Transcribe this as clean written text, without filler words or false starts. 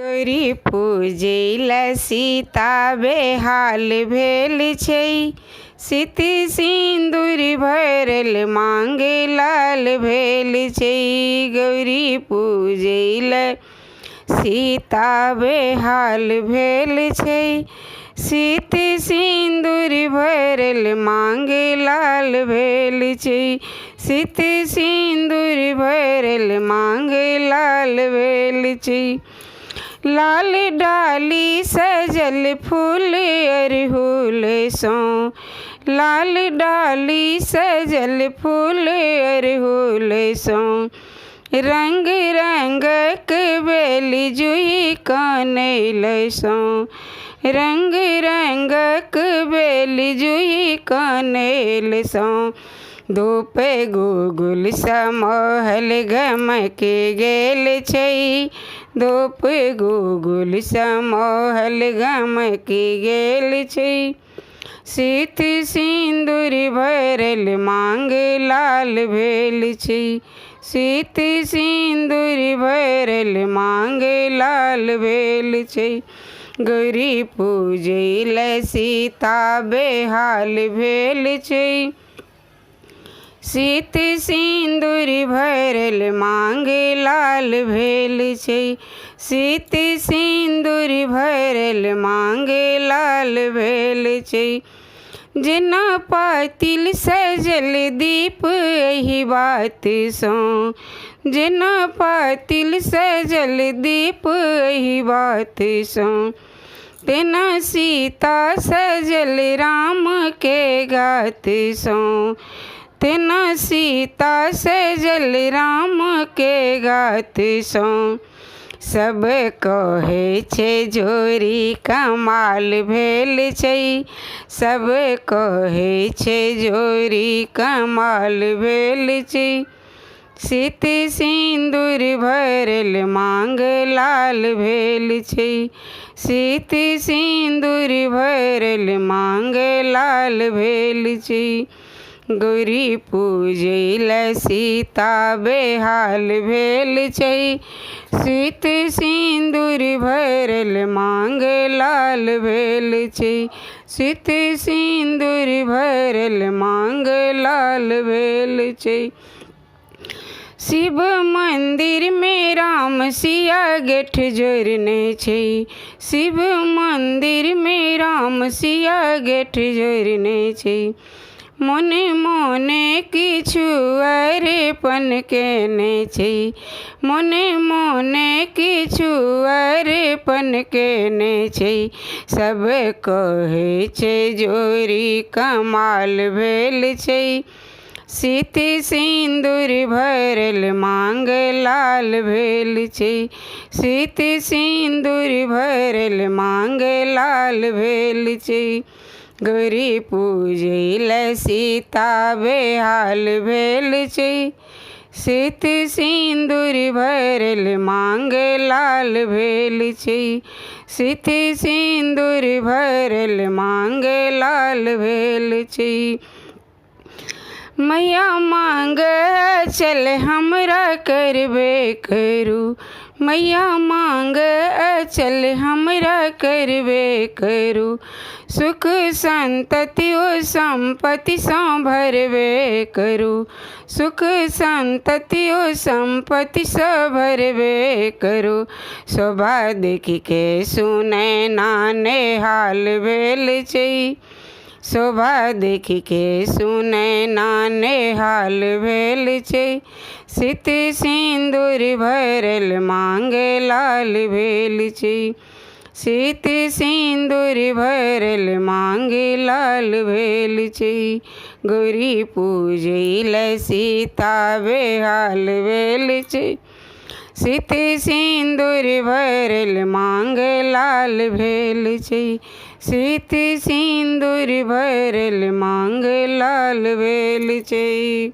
गौरी पूजैल सीता बेहाल भेल छै, सीति सिन्दूर भरल मांगे लाल भेल छै। गौरी पूजैल सीता बेहाल भेल छै, सीति सिन्दूर भरल मांगे लाल भेल छै। सीति सिन्दूर भरल मांगे लाल भेल छै। लाल डाली सजल फूल अरहुल सो, लाल डाली सजल फूल अरहुल सो। रंग रंगक बेली जुही कनैल सो, रंग रंगक बेली जुही कनैल सो। धूप गुगुल समहल गमके गेल छै, धूप गुगुल समहल गमके गेल छै। सीति सिन्दूर भरल मांग लाल भेल छै, सीति सिन्दूर भरल मांग लाल भेल छै। गौरी पूजैल सीता बेहाल भेल छै, सीति सिन्दूर भरल मांगे लाल भेल छै। सीति सिन्दूर भरल मांगे लाल भेल छै। जेना पातिल सजल दीप एहि बात सो, जेना पातिल सजल दीप एहि बात सो। तेना सीता सजल राम के गात सो, तेना सीता सजल राम के गात सो। सब कहै छै जोड़ी कमाल भेल छै, सब कहै छै जोड़ी कमाल भेल छै। सीति सिन्दूर भरल मांग लाल भेल छै, सीति सिन्दूर भरल मांग लाल भेल छै। गौरी पूजैल सीता बेहाल भेल छै, सीति सिन्दूर भरल मांग लाल भेल छै। सीति सिन्दूर भरल मांग लाल भेल छै। शिव मंदिर में राम सिया गेठ जोड़ने छै, शिव मंदिर में राम सिया गेठ जोड़ने छै। मोने मोने किछु अरेपन केने छै, मोने मोने किछु अरेपन केने छै। सब कहै छै जोड़ी कमाल भेल छै, सीति सिन्दूर भरल मांग लाल भेल छै। सीति सिन्दूर भरल मांग लाल भेल छै। गौरी पूजैल सीता बेहाल भेल छै, सीति सिन्दूर भरल मांग लाल भेल छै। सीति सिन्दूर भरल मांग लाल भेल छै। मैया मांग चल हमरा करबे करू, मैया मांग चल हमरा करबे करू। सुख संतति ओ संपत्ति सँ भरबे करू, सुख संतति ओ संपत्ति सँ भरबे करू। शोभा देखि के सुनै नाने हाल भेल छै, शोभा देखि के सुनै नाने हाल भेल छै। सीति सिन्दूर भरल मांग लाल भेल छै, सीति सिन्दूर भरल मांग लाल भेल छै। गौरी पूजैल सीता बेहाल भेल छै, सीति सिन्दूर भरल मांग लाल भेल छै। सीति सिन्दूर भरल मांग लाल भेल छै।